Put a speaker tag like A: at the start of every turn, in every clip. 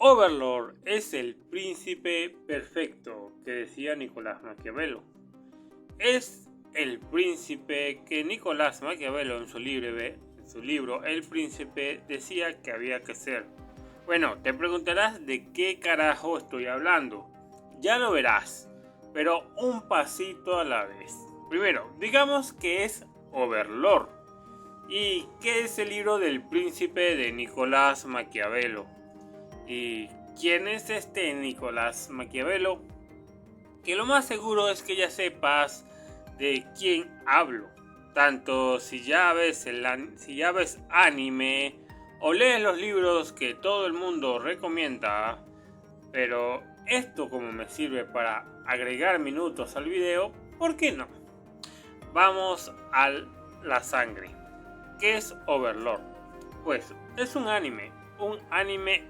A: Overlord es el príncipe perfecto que decía Nicolás Maquiavelo. Es el príncipe que Nicolás Maquiavelo en su libro El Príncipe decía que había que ser. Bueno, te preguntarás de qué carajo estoy hablando. Ya lo verás, pero un pasito a la vez. Primero, digamos que es Overlord. ¿Y qué es el libro del príncipe de Nicolás Maquiavelo? ¿Y quién es este Nicolás Maquiavelo? Que lo más seguro es que ya sepas de quién hablo. Tanto si ya ves anime o lees los libros que todo el mundo recomienda. Pero esto como me sirve para agregar minutos al video, ¿por qué no? Vamos a la sangre. ¿Qué es Overlord? Pues es un anime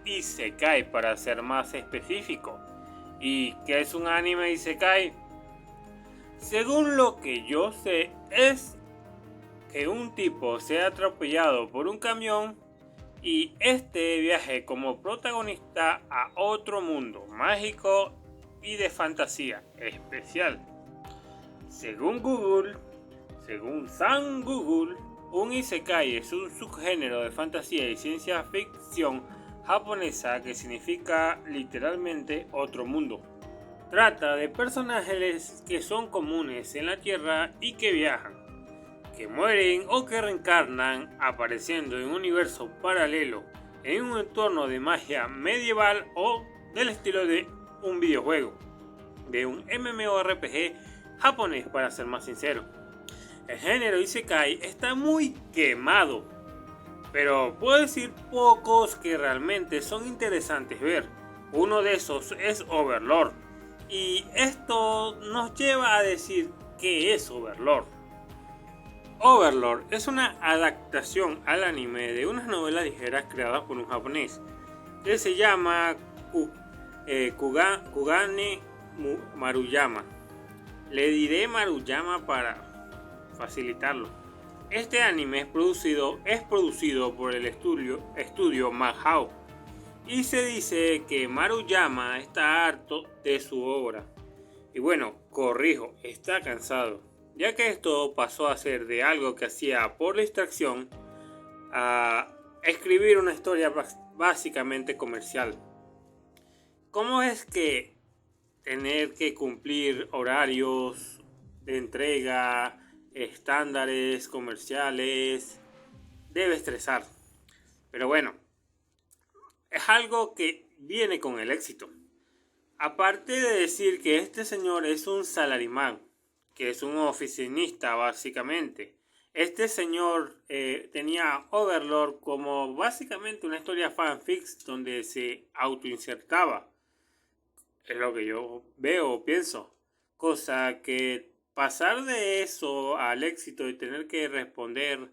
A: isekai para ser más específico. ¿Y qué es un anime isekai? Según lo que yo sé, es que un tipo sea atropellado por un camión y este viaje como protagonista a otro mundo mágico y de fantasía especial. Según San Google, un isekai es un subgénero de fantasía y ciencia ficción japonesa que significa literalmente otro mundo. Trata de personajes que son comunes en la Tierra y que viajan, que mueren o que reencarnan apareciendo en un universo paralelo, en un entorno de magia medieval o del estilo de un videojuego, de un MMORPG japonés para ser más sincero. El género isekai está muy quemado, pero puedo decir pocos que realmente son interesantes ver. Uno de esos es Overlord, y esto nos lleva a decir qué es Overlord. Overlord es una adaptación al anime de unas novelas ligeras creadas por un japonés que se llama Kugane Maruyama. Le diré Maruyama para facilitarlo. Este anime es producido por el estudio Madhouse y se dice que Maruyama está harto de su obra. Y bueno, corrijo, está cansado, ya que esto pasó a ser de algo que hacía por distracción a escribir una historia básicamente comercial. ¿Cómo es que tener que cumplir horarios de entrega, estándares comerciales, debe estresar? Pero bueno, es algo que viene con el éxito. Aparte de decir que este señor es un salarimán, que es un oficinista básicamente, este señor tenía Overlord como básicamente una historia fanfics donde se autoinsertaba. Es lo que yo veo o pienso. Cosa que pasar de eso al éxito y tener que responder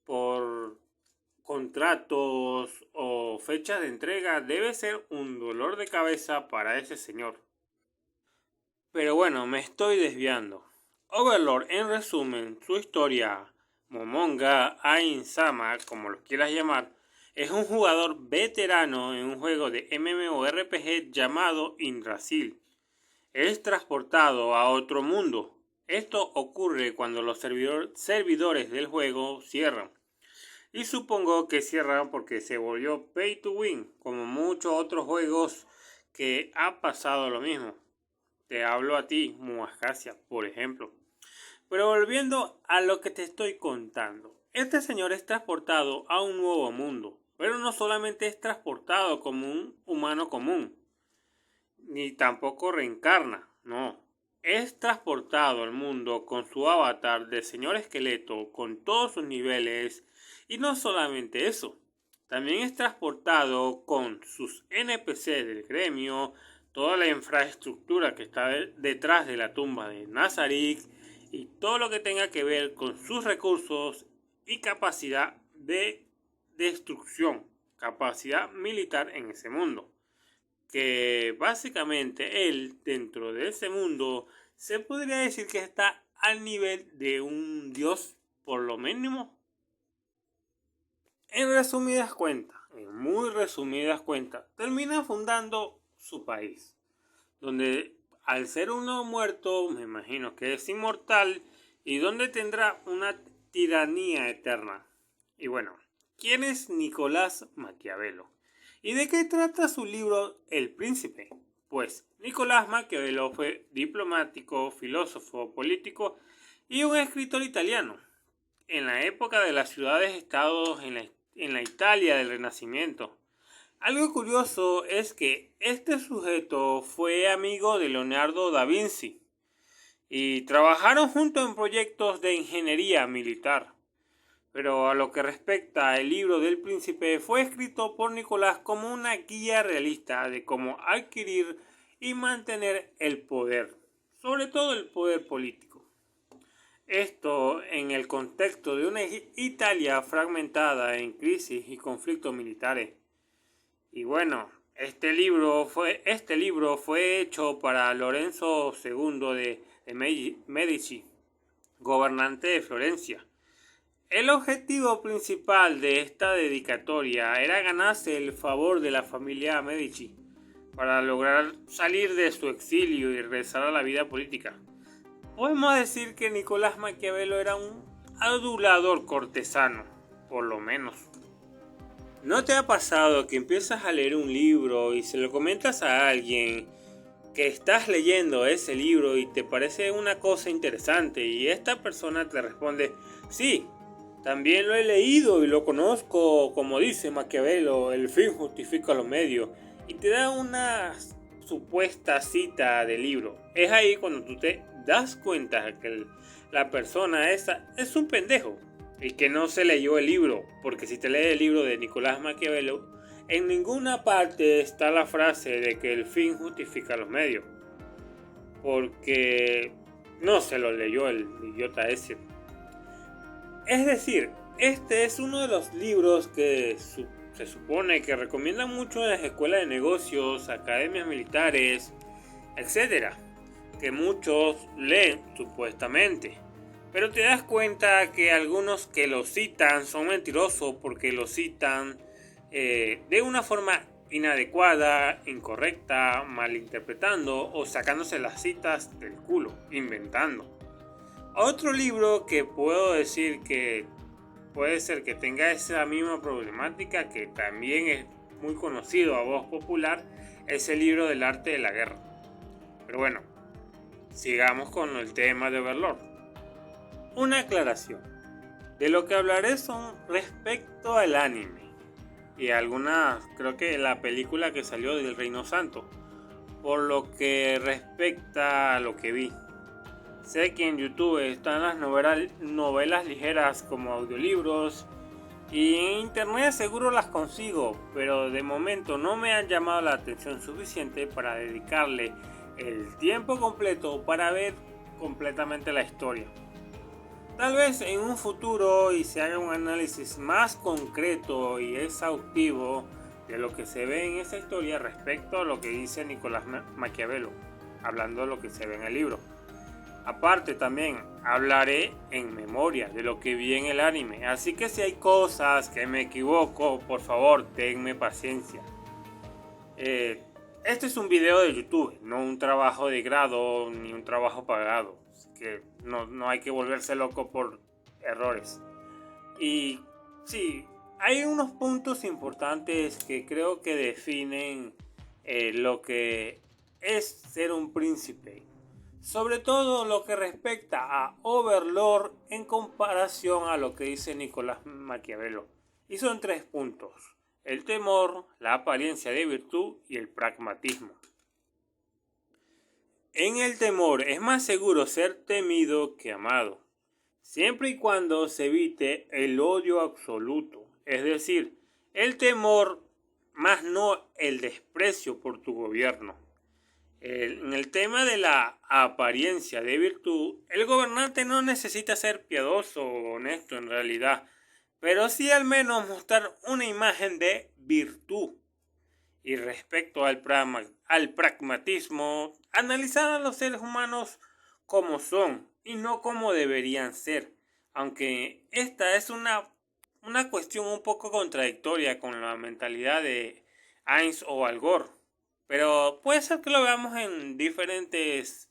A: por contratos o fechas de entrega debe ser un dolor de cabeza para ese señor. Pero bueno, me estoy desviando. Overlord, en resumen, su historia, Momonga Ain-sama, como lo quieras llamar, es un jugador veterano en un juego de MMORPG llamado Yggdrasil. Es transportado a otro mundo. Esto ocurre cuando los servidores del juego cierran. Y supongo que cierran porque se volvió pay to win, como muchos otros juegos que ha pasado lo mismo. Te hablo a ti, Muascasia, por ejemplo. Pero volviendo a lo que te estoy contando. Este señor es transportado a un nuevo mundo. Pero no solamente es transportado como un humano común. Ni tampoco reencarna, no. Es transportado al mundo con su avatar de señor esqueleto con todos sus niveles. Y no solamente eso. También es transportado con sus NPC del gremio, toda la infraestructura que está detrás de la tumba de Nazarick y todo lo que tenga que ver con sus recursos y capacidad de destrucción, capacidad militar en ese mundo. Que básicamente él, dentro de ese mundo, se podría decir que está al nivel de un dios, por lo mínimo. En resumidas cuentas, en muy resumidas cuentas, termina fundando su país, donde al ser uno muerto, me imagino que es inmortal y donde tendrá una tiranía eterna. Y bueno, ¿quién es Nicolás Maquiavelo? ¿Y de qué trata su libro El Príncipe? Pues Nicolás Maquiavelo fue diplomático, filósofo, político y un escritor italiano. En la época de las ciudades-estados en la Italia del Renacimiento. Algo curioso es que este sujeto fue amigo de Leonardo da Vinci y trabajaron juntos en proyectos de ingeniería militar. Pero a lo que respecta al libro del príncipe, fue escrito por Nicolás como una guía realista de cómo adquirir y mantener el poder, sobre todo el poder político. Esto en el contexto de una Italia fragmentada en crisis y conflictos militares. Y bueno, este libro fue hecho para Lorenzo II de Medici, gobernante de Florencia. El objetivo principal de esta dedicatoria era ganarse el favor de la familia Medici para lograr salir de su exilio y regresar a la vida política. Podemos decir que Nicolás Maquiavelo era un adulador cortesano, por lo menos. ¿No te ha pasado que empiezas a leer un libro y se lo comentas a alguien que estás leyendo ese libro y te parece una cosa interesante y esta persona te responde, sí, también lo he leído y lo conozco, como dice Maquiavelo, el fin justifica los medios, y te da una supuesta cita del libro? Es ahí cuando tú te das cuenta que la persona esa es un pendejo y que no se leyó el libro, porque si te lees el libro de Nicolás Maquiavelo, en ninguna parte está la frase de que el fin justifica los medios, porque no se lo leyó el idiota ese. Es decir, este es uno de los libros que se supone que recomiendan mucho en las escuelas de negocios, academias militares, etc., que muchos leen supuestamente. Pero te das cuenta que algunos que lo citan son mentirosos porque lo citan de una forma inadecuada, incorrecta, malinterpretando o sacándose las citas del culo, inventando. Otro libro que puedo decir que puede ser que tenga esa misma problemática, que también es muy conocido a voz popular, es el libro del arte de la guerra. Pero bueno, sigamos con el tema de Overlord. Una aclaración. De lo que hablaré son respecto al anime y algunas, creo que la película que salió del Reino Santo, por lo que respecta a lo que vi. Sé que en YouTube están las novelas ligeras como audiolibros y en internet seguro las consigo, pero de momento no me han llamado la atención suficiente para dedicarle el tiempo completo para ver completamente la historia. Tal vez en un futuro y se haga un análisis más concreto y exhaustivo de lo que se ve en esa historia respecto a lo que dice Nicolás Maquiavelo, hablando de lo que se ve en el libro. Aparte también hablaré en memoria de lo que vi en el anime, así que si hay cosas que me equivoco, por favor tenme paciencia. Este es un video de YouTube, no un trabajo de grado ni un trabajo pagado, así que no hay que volverse loco por errores. Y sí, hay unos puntos importantes que creo que definen lo que es ser un príncipe. Sobre todo lo que respecta a Overlord en comparación a lo que dice Nicolás Maquiavelo. Y son 3 puntos: el temor, la apariencia de virtud y el pragmatismo. En el temor es más seguro ser temido que amado, siempre y cuando se evite el odio absoluto, es decir, el temor más no el desprecio por tu gobierno. En el tema de la apariencia de virtud, el gobernante no necesita ser piadoso o honesto en realidad, pero sí al menos mostrar una imagen de virtud. Y respecto al pragmatismo, analizar a los seres humanos como son y no como deberían ser, aunque esta es una una cuestión un poco contradictoria con la mentalidad de Heinz o Al Gore. Pero puede ser que lo veamos en diferentes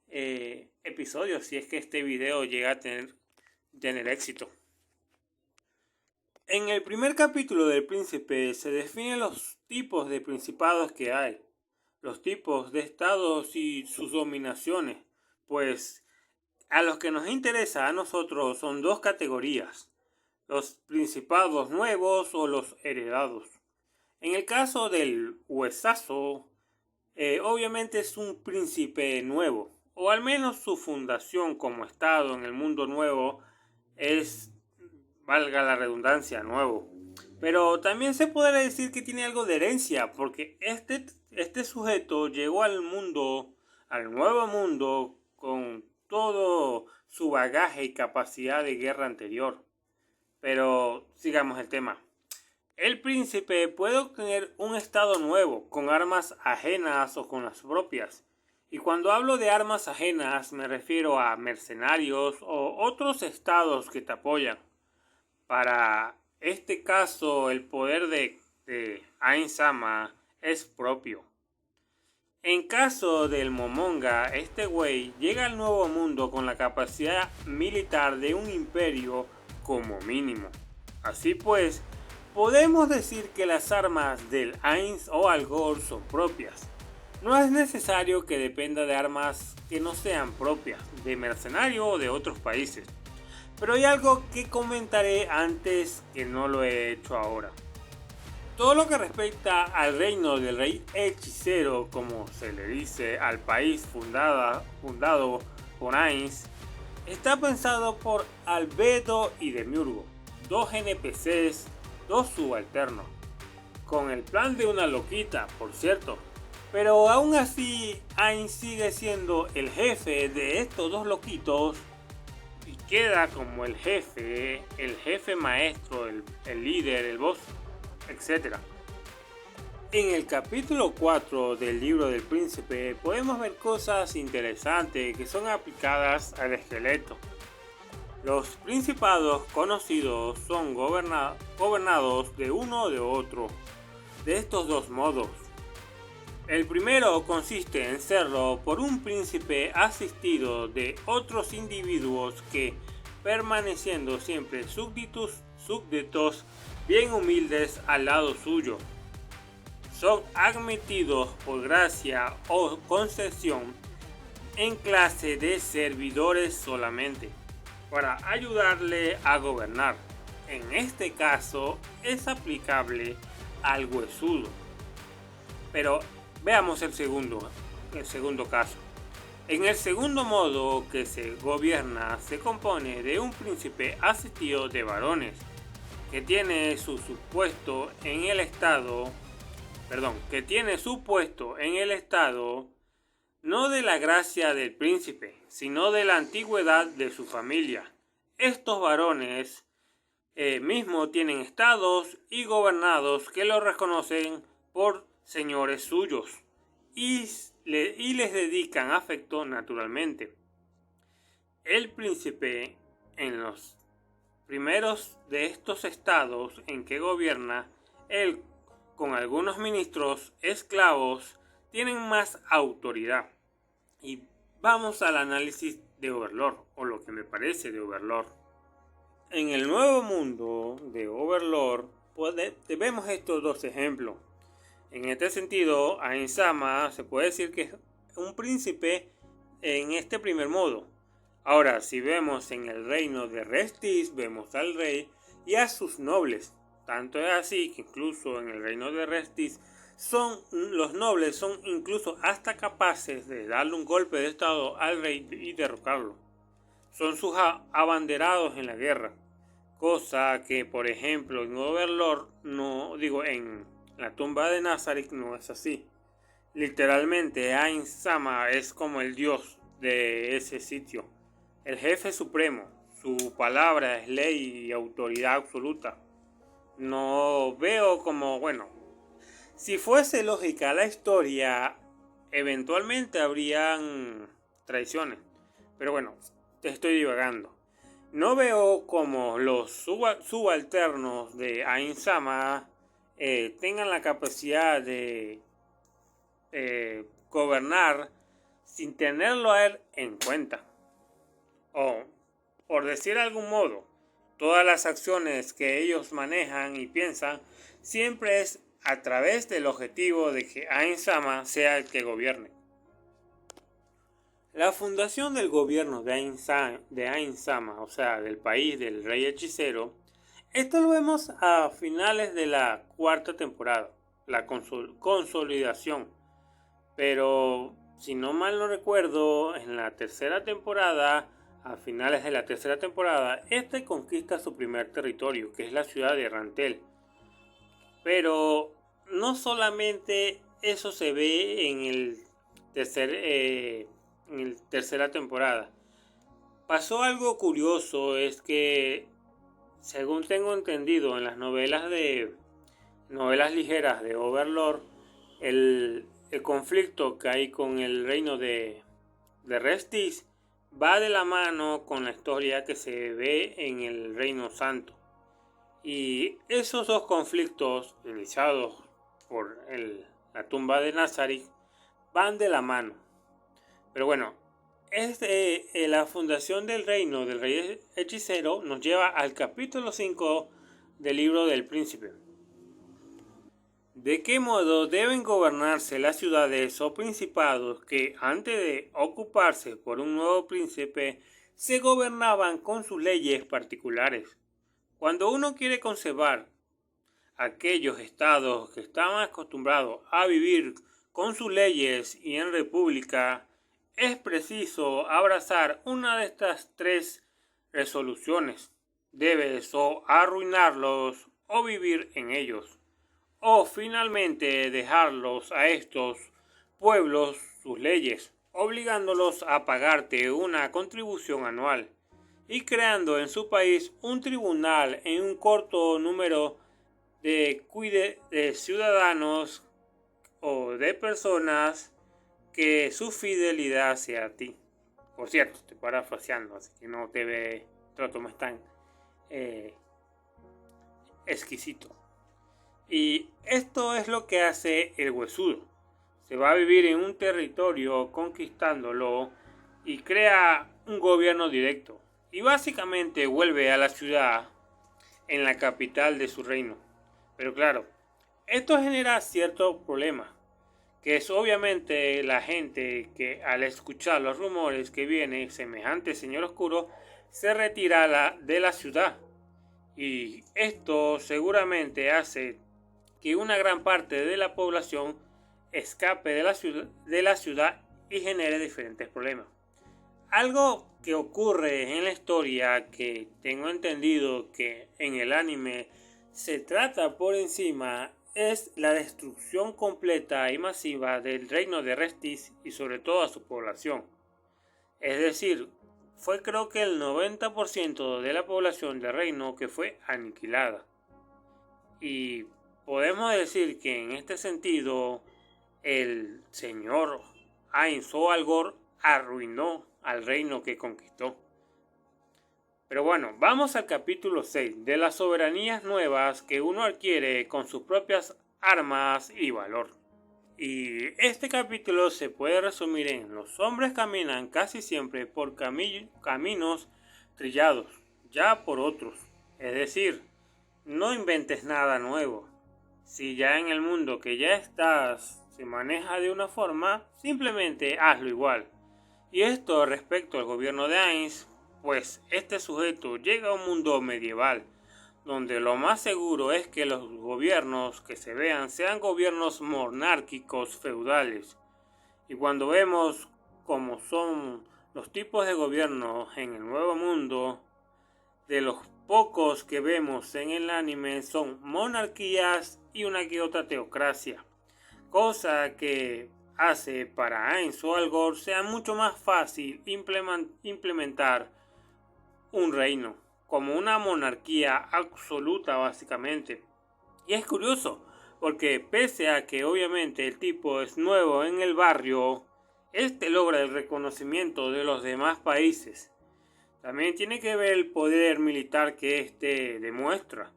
A: episodios si es que este video llega a tener éxito. En el primer capítulo del Príncipe se definen los tipos de principados que hay, los tipos de estados y sus dominaciones, pues a los que nos interesa a nosotros son dos categorías, los principados nuevos o los heredados. En el caso del huesazo, obviamente es un príncipe nuevo, o al menos su fundación como estado en el mundo nuevo es, valga la redundancia, nuevo. Pero también se podría decir que tiene algo de herencia, porque este sujeto llegó al mundo, al nuevo mundo, con todo su bagaje y capacidad de guerra anterior. Pero sigamos el tema. El príncipe puede obtener un estado nuevo, con armas ajenas o con las propias. Y cuando hablo de armas ajenas me refiero a mercenarios o otros estados que te apoyan. Para este caso el poder de Ain-sama es propio. En caso del Momonga, este güey llega al nuevo mundo con la capacidad militar de un imperio como mínimo. Así pues, podemos decir que las armas del Heinz o Al Gore son propias. No es necesario que dependa de armas que no sean propias, de mercenario o de otros países. Pero hay algo que comentaré antes que no lo he hecho ahora. Todo lo que respecta al reino del rey hechicero, como se le dice al país fundado por Heinz, está pensado por Albedo y Demiurgo, dos NPCs, dos subalternos, con el plan de una loquita, por cierto. Pero aún así, Heinz sigue siendo el jefe de estos dos loquitos y queda como el jefe maestro, el líder, el boss, etc. En el capítulo 4 del libro del príncipe podemos ver cosas interesantes que son aplicadas al esqueleto. Los principados conocidos son gobernados de uno o de otro de estos dos modos. El primero consiste en serlo por un príncipe asistido de otros individuos que, permaneciendo siempre súbditos bien humildes al lado suyo, son admitidos por gracia o concesión en clase de servidores solamente, para ayudarle a gobernar. En este caso es aplicable al huesudo. Pero veamos el segundo caso. En el segundo modo que se gobierna se compone de un príncipe asistido de varones que tiene su puesto en el estado no de la gracia del príncipe, sino de la antigüedad de su familia. Estos varones mismo tienen estados y gobernados que los reconocen por señores suyos y les dedican afecto naturalmente. El príncipe, en los primeros de estos estados en que gobierna, él con algunos ministros esclavos tienen más autoridad. Y vamos al análisis de Overlord, o lo que me parece de Overlord. En el nuevo mundo de Overlord vemos estos dos ejemplos. En este sentido, Ain-sama se puede decir que es un príncipe en este primer modo. Ahora, si vemos en el reino de Restis, vemos al rey y a sus nobles. Tanto es así que incluso en el reino de Restis los nobles son incluso hasta capaces de darle un golpe de estado al rey y derrocarlo. Son sus abanderados en la guerra. Cosa que, por ejemplo, en Overlord, en la tumba de Nazarick no es así. Literalmente, Ain-sama es como el dios de ese sitio. El jefe supremo. Su palabra es ley y autoridad absoluta. No veo como, si fuese lógica la historia, eventualmente habrían traiciones. Pero te estoy divagando. No veo como los subalternos de Ain-sama tengan la capacidad de gobernar sin tenerlo a él en cuenta. O, por decir de algún modo, todas las acciones que ellos manejan y piensan siempre es a través del objetivo de que Ain-sama sea el que gobierne. La fundación del gobierno de Ain-sama, o sea, del país del rey hechicero, esto lo vemos a finales de la cuarta temporada, la consolidación. Pero, si no mal no recuerdo, en la tercera temporada, a finales de la tercera temporada, este conquista su primer territorio, que es la ciudad de Rantel. Pero no solamente eso se ve en el tercera temporada. Pasó algo curioso, es que según tengo entendido en las novelas ligeras de Overlord, el conflicto que hay con el reino de Restis va de la mano con la historia que se ve en el Reino Santo. Y esos dos conflictos iniciados por la tumba de Nazarick van de la mano. Pero bueno, la fundación del reino del rey hechicero nos lleva al capítulo 5 del libro del príncipe. ¿De qué modo deben gobernarse las ciudades o principados que, antes de ocuparse por un nuevo príncipe, se gobernaban con sus leyes particulares? Cuando uno quiere conservar aquellos estados que estaban acostumbrados a vivir con sus leyes y en república, es preciso abrazar una de estas tres resoluciones. Debes o arruinarlos o vivir en ellos, o finalmente dejarlos a estos pueblos sus leyes, obligándolos a pagarte una contribución anual y creando en su país un tribunal en un corto número de ciudadanos o de personas que su fidelidad sea a ti. Por cierto, estoy parafraseando, así que no te trato más tan exquisito. Y esto es lo que hace el huesudo. Se va a vivir en un territorio conquistándolo y crea un gobierno directo. Y básicamente vuelve a la ciudad en la capital de su reino. Pero claro, esto genera cierto problema, que es obviamente la gente que al escuchar los rumores que viene semejante señor oscuro, se retira de la ciudad. Y esto seguramente hace que una gran parte de la población escape de la ciudad y genere diferentes problemas. Algo que ocurre en la historia, que tengo entendido que en el anime se trata por encima, es la destrucción completa y masiva del reino de Restis y sobre todo a su población. Es decir, fue creo que el 90% de la población del reino que fue aniquilada. Y podemos decir que en este sentido el señor Ainz-Algor arruinó al reino que conquistó. Pero bueno, vamos al capítulo 6 de las soberanías nuevas que uno adquiere con sus propias armas y valor. Y este capítulo se puede resumir en: los hombres caminan casi siempre por caminos trillados ya por otros. Es decir, no inventes nada nuevo. Si ya en el mundo que ya estás se maneja de una forma, simplemente hazlo igual. Y esto respecto al gobierno de Ainz, pues este sujeto llega a un mundo medieval, donde lo más seguro es que los gobiernos que se vean sean gobiernos monárquicos feudales. Y cuando vemos cómo son los tipos de gobierno en el Nuevo Mundo, de los pocos que vemos en el anime son monarquías y una que otra teocracia, cosa que hace para Ainz-Algor sea mucho más fácil implementar un reino como una monarquía absoluta básicamente. Y es curioso porque pese a que obviamente el tipo es nuevo en el barrio, este logra el reconocimiento de los demás países. También tiene que ver el poder militar que éste demuestra,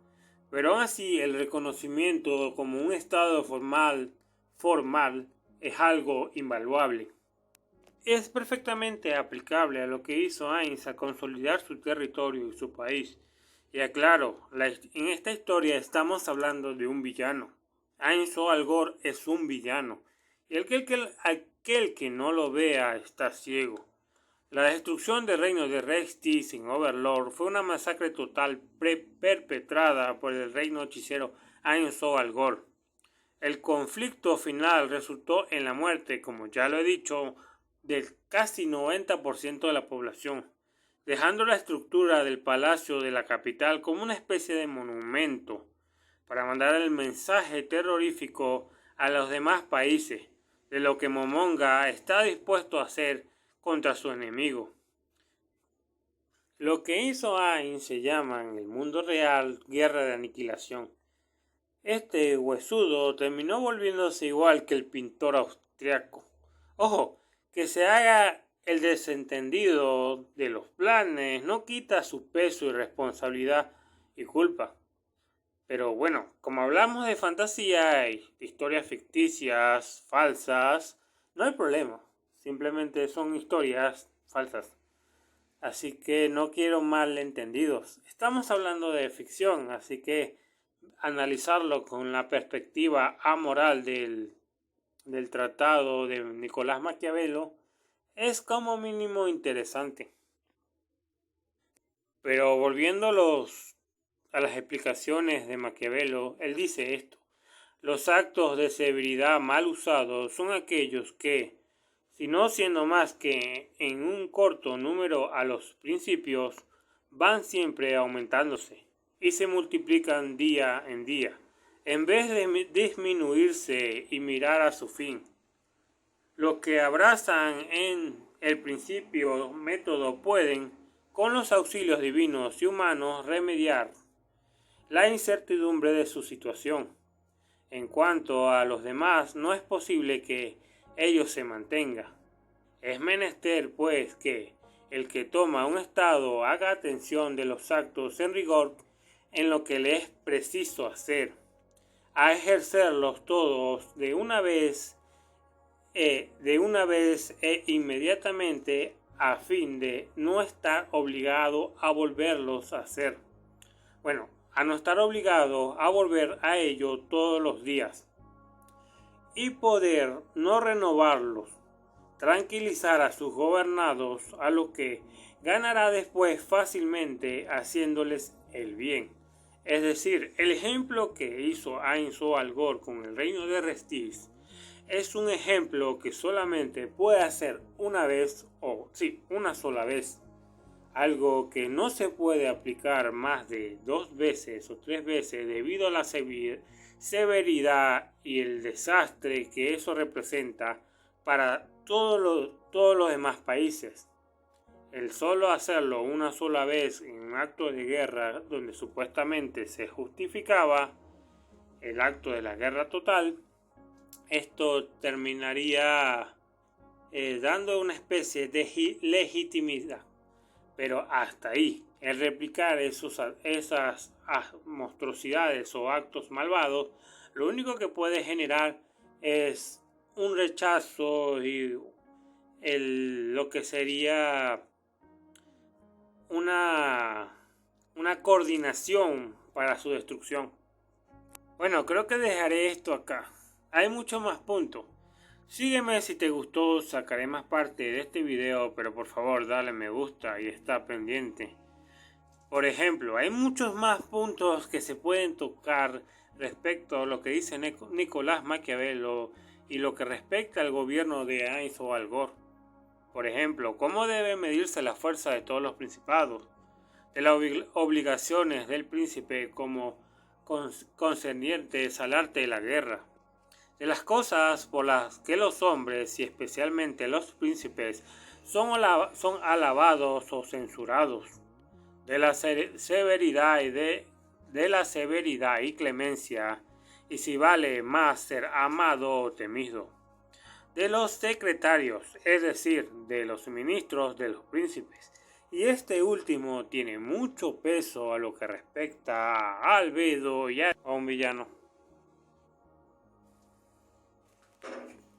A: pero aún así el reconocimiento como un estado formal es algo invaluable. Es perfectamente aplicable a lo que hizo Ainz a consolidar su territorio y su país. Y aclaro, en esta historia estamos hablando de un villano. Ainz Al Gore es un villano, y aquel que no lo vea está ciego. La destrucción del reino de Restis en Overlord fue una masacre total perpetrada por el reino hechicero Ainz Al Gore. El conflicto final resultó en la muerte, como ya lo he dicho, del casi 90% de la población, dejando la estructura del palacio de la capital como una especie de monumento para mandar el mensaje terrorífico a los demás países de lo que Momonga está dispuesto a hacer contra su enemigo. Lo que hizo Ainz se llama en el mundo real guerra de aniquilación. Este huesudo terminó volviéndose igual que el pintor austriaco. Ojo, que se haga el desentendido de los planes no quita su peso y responsabilidad y culpa. Pero bueno, como hablamos de fantasía y de historias ficticias, falsas, no hay problema. Simplemente son historias falsas. Así que no quiero malentendidos. Estamos hablando de ficción, así que analizarlo con la perspectiva amoral del tratado de Nicolás Maquiavelo es como mínimo interesante. Pero volviendo a las explicaciones de Maquiavelo, él dice esto: los actos de severidad mal usados son aquellos que, si no siendo más que en un corto número a los principios, van siempre aumentándose y se multiplican día en día, en vez de disminuirse y mirar a su fin. Los que abrazan en el principio método pueden, con los auxilios divinos y humanos, remediar la incertidumbre de su situación. En cuanto a los demás, no es posible que ello se mantenga. Es menester, pues, que el que toma un estado haga atención de los actos en rigor en lo que le es preciso hacer, a ejercerlos todos de una vez e inmediatamente, a fin de no estar obligado a volverlos a hacer. Bueno, a no estar obligado a volver a ello todos los días, y poder no renovarlos, tranquilizar a sus gobernados, a lo que ganará después fácilmente haciéndoles el bien. Es decir, el ejemplo que hizo Ainz Al Gore con el reino de Restis es un ejemplo que solamente puede hacer una vez, una sola vez. Algo que no se puede aplicar más de 2 veces o 3 veces debido a la severidad y el desastre que eso representa para todos los demás países. El solo hacerlo una sola vez en un acto de guerra donde supuestamente se justificaba el acto de la guerra total, esto terminaría dando una especie de legitimidad. Pero hasta ahí, el replicar esas monstruosidades o actos malvados, lo único que puede generar es un rechazo y lo que sería una coordinación para su destrucción. Bueno, creo que dejaré esto acá. Hay muchos más puntos. Sígueme si te gustó, sacaré más parte de este video, pero por favor dale me gusta y está pendiente. Por ejemplo, hay muchos más puntos que se pueden tocar respecto a lo que dice Nicolás Maquiavelo y lo que respecta al gobierno de Ainz Al Gore. Por ejemplo, cómo debe medirse la fuerza de todos los principados, de las obligaciones del príncipe como concernientes al arte de la guerra, de las cosas por las que los hombres y especialmente los príncipes son alabados o censurados, de la severidad y clemencia, y si vale más ser amado o temido, de los secretarios, es decir, de los ministros de los príncipes, Y este último tiene mucho peso a lo que respecta a Albedo y a un villano.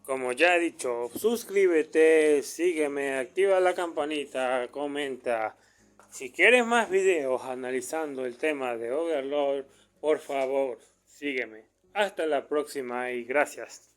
A: Como ya he dicho, suscríbete, sígueme, activa la campanita, comenta. Si quieres más videos analizando el tema de Overlord, por favor, sígueme. Hasta la próxima y gracias.